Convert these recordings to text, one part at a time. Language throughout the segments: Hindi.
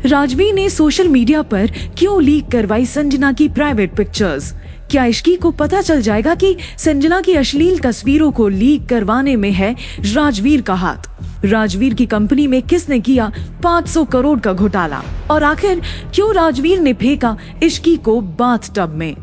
राजवीर ने सोशल मीडिया पर क्यों लीक करवाई संजना की प्राइवेट पिक्चर्स? क्या इश्की को पता चल जाएगा कि संजना की अश्लील तस्वीरों को लीक करवाने में है राजवीर का हाथ? राजवीर की कंपनी में किसने किया 500 करोड़ का घोटाला? और आखिर क्यों राजवीर ने फेंका इश्की को बाथटब में?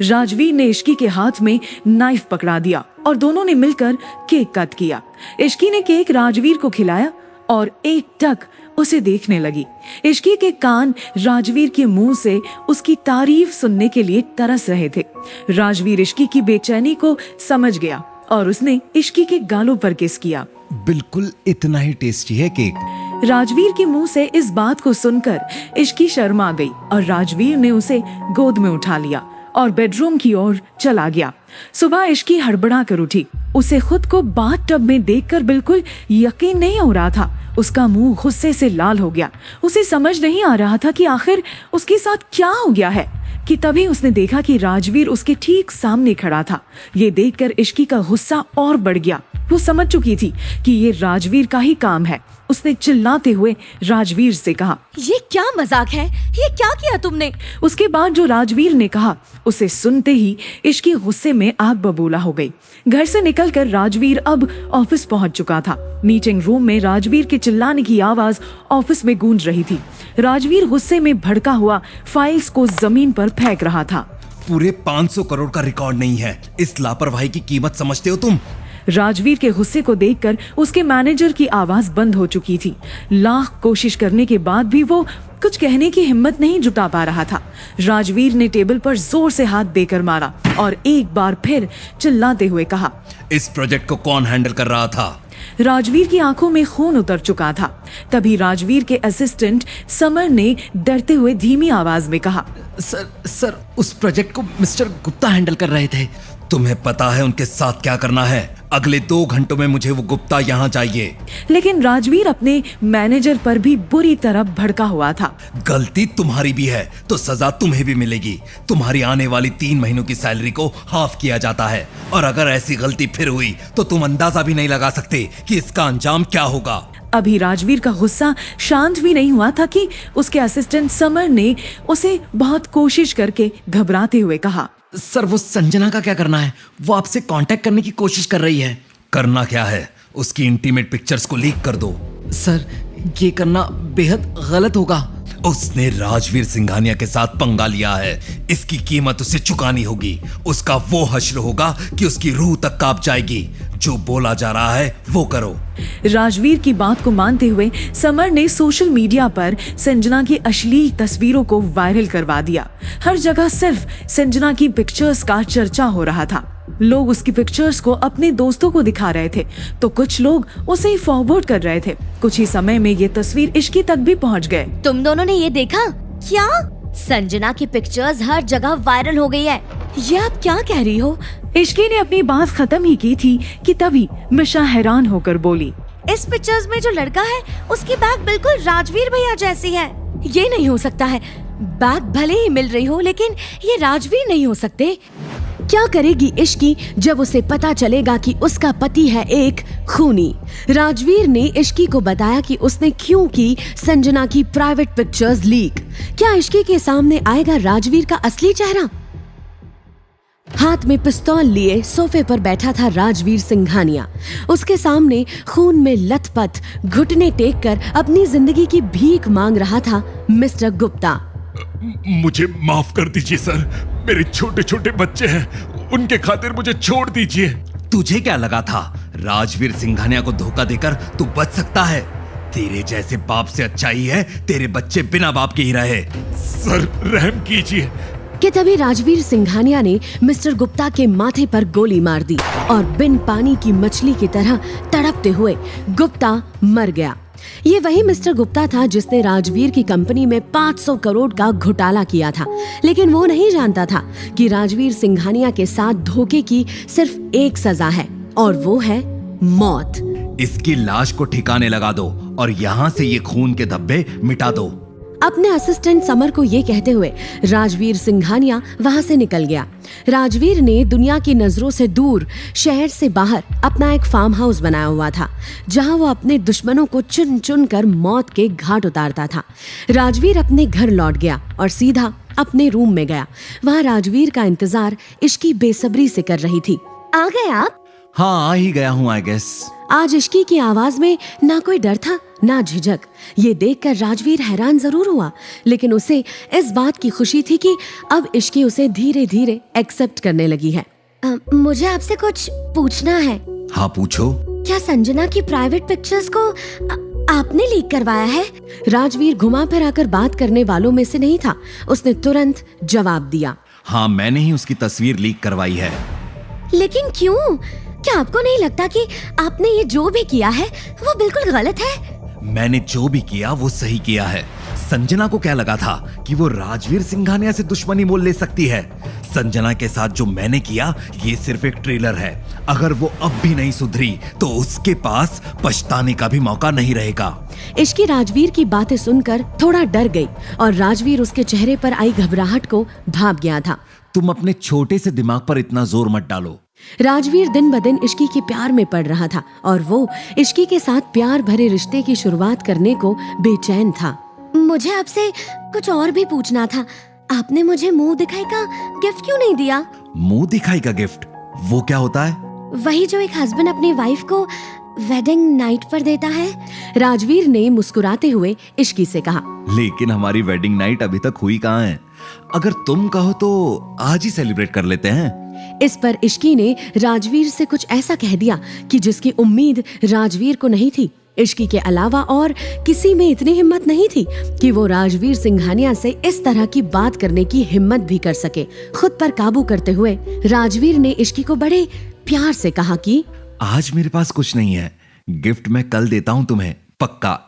राजवीर ने इश्की के हाथ में नाइफ पकड़ा दिया और दोनों ने मिलकर केक कट किया। इश्की ने केक राजवीर को खिलाया और एक टक उसे देखने लगी। इश्की के कान राजवीर के मुंह से उसकी तारीफ सुनने के लिए तरस रहे थे। राजवीर इश्की की बेचैनी को समझ गया और उसने इश्की के गालों पर किस किया। बिल्कुल इतना ही टेस्टी है केक। राजवीर के मुंह से इस बात को सुनकर इश्की शर्मा गई और राजवीर ने उसे गोद में उठा लिया और बेडरूम की ओर चला गया। सुबह इश्की हड़बड़ा कर उठी। उसे खुद को बाथटब में देखकर बिल्कुल यकीन नहीं हो रहा था। उसका मुंह गुस्से से लाल हो गया। उसे समझ नहीं आ रहा था कि आखिर उसके साथ क्या हो गया है कि तभी उसने देखा कि राजवीर उसके ठीक सामने खड़ा था। ये देखकर इश्की का गुस्सा और बढ़ गया। वो समझ चुकी थी कि ये राजवीर का ही काम है। उसने चिल्लाते हुए राजवीर से कहा, ये क्या मजाक है? ये क्या किया तुमने? उसके बाद जो राजवीर ने कहा उसे सुनते ही इश्की गुस्से में आग बबूला हो गई। घर से निकलकर राजवीर अब ऑफिस पहुंच चुका था। मीटिंग रूम में राजवीर के चिल्लाने की आवाज ऑफिस में गूंज रही थी। राजवीर गुस्से में भड़का हुआ फाइल्स को जमीन पर फेंक रहा था। पूरे 500 करोड़ का रिकॉर्ड नहीं है। इस लापरवाही की कीमत समझते हो तुम? राजवीर के गुस्से को देखकर उसके मैनेजर की आवाज बंद हो चुकी थी। लाख कोशिश करने के बाद भी वो कुछ कहने की हिम्मत नहीं जुटा पा रहा था। राजवीर ने टेबल पर जोर से हाथ देकर मारा और एक बार फिर चिल्लाते हुए कहा, इस प्रोजेक्ट को कौन हैंडल कर रहा था? राजवीर की आंखों में खून उतर चुका था। तभी राजवीर के असिस्टेंट समर ने डरते हुए धीमी आवाज में कहा, सर उस प्रोजेक्ट को मिस्टर गुप्ता हैंडल कर रहे थे। तुम्हें पता है उनके साथ क्या करना है? अगले 2 घंटों में मुझे वो गुप्ता यहाँ चाहिए। लेकिन राजवीर अपने मैनेजर पर भी बुरी तरह भड़का हुआ था। गलती तुम्हारी भी है तो सजा तुम्हें भी मिलेगी। तुम्हारी आने वाली 3 महीनों की सैलरी को हाफ किया जाता है और अगर ऐसी गलती फिर हुई तो तुम अंदाजा भी नहीं लगा सकते कि इसका अंजाम क्या होगा। अभी राजवीर का गुस्सा शांत भी नहीं हुआ था कि उसके असिस्टेंट समर ने उसे बहुत कोशिश करके घबराते हुए कहा, सर वो संजना का क्या करना है? वो आपसे कांटेक्ट करने की कोशिश कर रही है। करना क्या है? उसकी इंटीमेट पिक्चर्स को लीक कर दो। सर ये करना बेहद गलत होगा। उसने राजवीर सिंघानिया के साथ पंगा लिया है। इसकी कीमत उसे चुकानी होगी। उसका वो हश्र होगा कि उसकी रूह तक कांप जाएगी। जो बोला जा रहा है वो करो। राजवीर की बात को मानते हुए समर ने सोशल मीडिया पर संजना की अश्लील तस्वीरों को वायरल करवा दिया। हर जगह सिर्फ संजना की पिक्चर्स का चर्चा हो रहा था। लोग उसकी पिक्चर्स को अपने दोस्तों को दिखा रहे थे तो कुछ लोग उसे ही फॉरवर्ड कर रहे थे। कुछ ही समय में ये तस्वीर इश्की तक भी पहुंच गए। तुम दोनों ने ये देखा क्या? संजना की पिक्चर्स हर जगह वायरल हो गई है। ये आप क्या कह रही हो? इश्की ने अपनी बात खत्म ही की थी कि तभी मिशा हैरान होकर बोली, इस पिक्चर्स में जो लड़का है उसकी बैग बिल्कुल राजवीर भैया जैसी है। ये नहीं हो सकता है। बैग भले ही मिल रही हो लेकिन ये राजवीर नहीं हो सकते। क्या करेगी इश्की जब उसे पता चलेगा कि उसका पति है एक खूनी? राजवीर ने इश्की को बताया कि उसने क्यों की संजना की प्राइवेट पिक्चर्स लीक। क्या इश्की के सामने आएगा राजवीर का असली चेहरा? हाथ में पिस्तौल लिए सोफे पर बैठा था राजवीर सिंघानिया। उसके सामने खून में लथपथ घुटने टेक कर अपनी जिंदगी की भीख मांग रहा था मिस्टर गुप्ता। मुझे माफ कर दीजिए सर, मेरे छोटे छोटे बच्चे हैं, उनके खातिर मुझे छोड़ दीजिए। तुझे क्या लगा था राजवीर सिंघानिया को धोखा देकर तू बच सकता है? तेरे जैसे बाप से अच्छा ही है तेरे बच्चे बिना बाप के ही रहे। सर रहम कीजिए। कि तभी राजवीर सिंघानिया ने मिस्टर गुप्ता के माथे पर गोली मार दी और बिन पानी की मछली की तरह तड़पते हुए गुप्ता मर गया। ये वही मिस्टर गुप्ता था जिसने राजवीर की कंपनी में 500 करोड़ का घोटाला किया था। लेकिन वो नहीं जानता था कि राजवीर सिंघानिया के साथ धोखे की सिर्फ एक सजा है और वो है मौत। इसकी लाश को ठिकाने लगा दो और यहाँ से ये खून के धब्बे मिटा दो। अपने असिस्टेंट समर को ये कहते हुए राजवीर सिंघानिया वहां से निकल गया। राजवीर ने दुनिया की नजरों से दूर शहर से बाहर अपना एक फार्म हाउस बनाया हुआ था, जहां वो अपने दुश्मनों को चुन चुन कर मौत के घाट उतारता था। राजवीर अपने घर लौट गया और सीधा अपने रूम में गया। वहां राजवीर का इंतजार इश्की बेसब्री से कर रही थी। आ गए आप? हाँ, आ ही गया हूँ आई गेस। आज इश्की की आवाज में ना कोई डर था ना झिझक। ये देखकर राजवीर हैरान जरूर हुआ, लेकिन उसे इस बात की खुशी थी कि अब इश्की उसे धीरे धीरे एक्सेप्ट करने लगी है। मुझे आपसे कुछ पूछना है। हाँ पूछो। क्या संजना की प्राइवेट पिक्चर्स को आपने लीक करवाया है? राजवीर घुमा फिरा कर बात करने वालों में से नहीं था। उसने तुरंत जवाब दिया, हाँ मैंने ही उसकी तस्वीर लीक करवाई है। लेकिन क्यों? क्या आपको नहीं लगता कि आपने ये जो भी किया है वो बिल्कुल गलत है? मैंने जो भी किया वो सही किया है। संजना को क्या लगा था कि वो राजवीर सिंघानिया से दुश्मनी मोल ले सकती है? संजना के साथ जो मैंने किया ये सिर्फ एक ट्रेलर है। अगर वो अब भी नहीं सुधरी तो उसके पास पछताने का भी मौका नहीं रहेगा। इश्की राजवीर की बातें सुनकर थोड़ा डर गई और राजवीर उसके चेहरे पर आई घबराहट को भाप गया था। तुम अपने छोटे से दिमाग पर इतना जोर मत डालो। राजवीर दिन ब दिन इश्की के प्यार में पड़ रहा था और वो इश्की के साथ प्यार भरे रिश्ते की शुरुआत करने को बेचैन था। मुझे आपसे कुछ और भी पूछना था। आपने मुझे मुंह दिखाई का गिफ्ट क्यों नहीं दिया? मुंह दिखाई का गिफ्ट? वो क्या होता है? वही जो एक हस्बैंड अपनी वाइफ को वेडिंग नाइट पर देता है। राजवीर ने मुस्कुराते हुए इश्की से कहा, लेकिन हमारी वेडिंग नाइट अभी तक हुई कहाँ है? अगर तुम कहो तो आज ही सेलिब्रेट कर लेते हैं। इस पर इश्की ने राजवीर से कुछ ऐसा कह दिया कि जिसकी उम्मीद राजवीर को नहीं थी। इश्की के अलावा और किसी में इतनी हिम्मत नहीं थी कि वो राजवीर सिंघानिया से इस तरह की बात करने की हिम्मत भी कर सके। खुद पर काबू करते हुए राजवीर ने इश्की को बड़े प्यार से कहा कि आज मेरे पास कुछ नहीं है, गिफ्ट मैं कल देता हूँ तुम्हें, पक्का।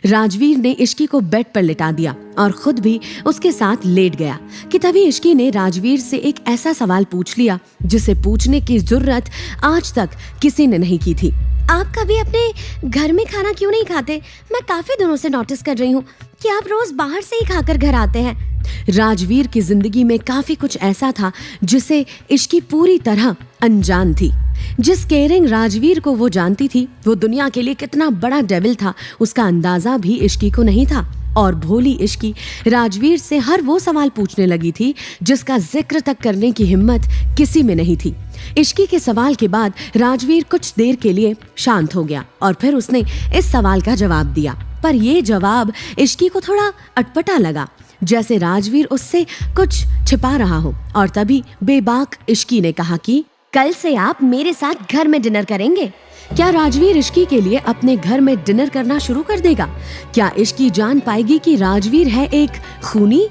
राजवीर ने इश्की को बेड पर लिटा दिया और खुद भी उसके साथ लेट गया कि तभी इश्की ने राजवीर से एक ऐसा सवाल पूछ लिया जिसे पूछने की जुर्रत आज तक किसी ने नहीं की थी। आप कभी अपने घर में खाना क्यों नहीं खाते? मैं काफी दिनों से नोटिस कर रही हूँ कि आप रोज बाहर से ही खाकर घर आते हैं। राजवीर की जिंदगी में काफी कुछ ऐसा था जिसे इश्की पूरी तरह अनजान थी। जिस केयरिंग राजवीर को वो जानती थी वो दुनिया के लिए कितना बड़ा डेविल था उसका अंदाजा भी इश्की को नहीं था। और भोली इश्की राजवीर से हर वो सवाल पूछने लगी थी जिसका जिक्र तक करने की हिम्मत किसी में नहीं थी। इश्की के सवाल के बाद राजवीर कुछ देर के लिए शांत हो गया और फिर उसने इस सवाल का जवाब दिया, पर ये जवाब इश्की को थोड़ा अटपटा लगा, जैसे राजवीर उससे कुछ छिपा रहा हो। और तभी बेबाक इश्की ने कहा कि कल से आप मेरे साथ घर में डिनर करेंगे। क्या राजवीर इश्की के लिए अपने घर में डिनर करना शुरू कर देगा? क्या इश्की जान पाएगी कि राजवीर है एक खूनी?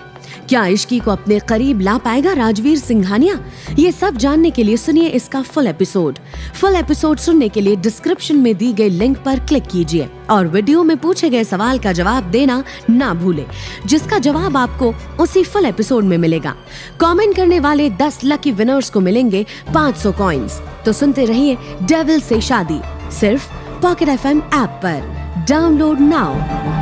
क्या इश्की को अपने करीब ला पाएगा राजवीर सिंघानिया? ये सब जानने के लिए सुनिए इसका फुल एपिसोड। फुल एपिसोड सुनने के लिए डिस्क्रिप्शन में दी गई लिंक पर क्लिक कीजिए और वीडियो में पूछे गए सवाल का जवाब देना ना भूले, जिसका जवाब आपको उसी फुल एपिसोड में मिलेगा। कमेंट करने वाले 10 लकी विनर्स को मिलेंगे 500 कॉइंस। तो सुनते रहिए डेविल से शादी सिर्फ पॉकेट FM ऐप पर। Download now.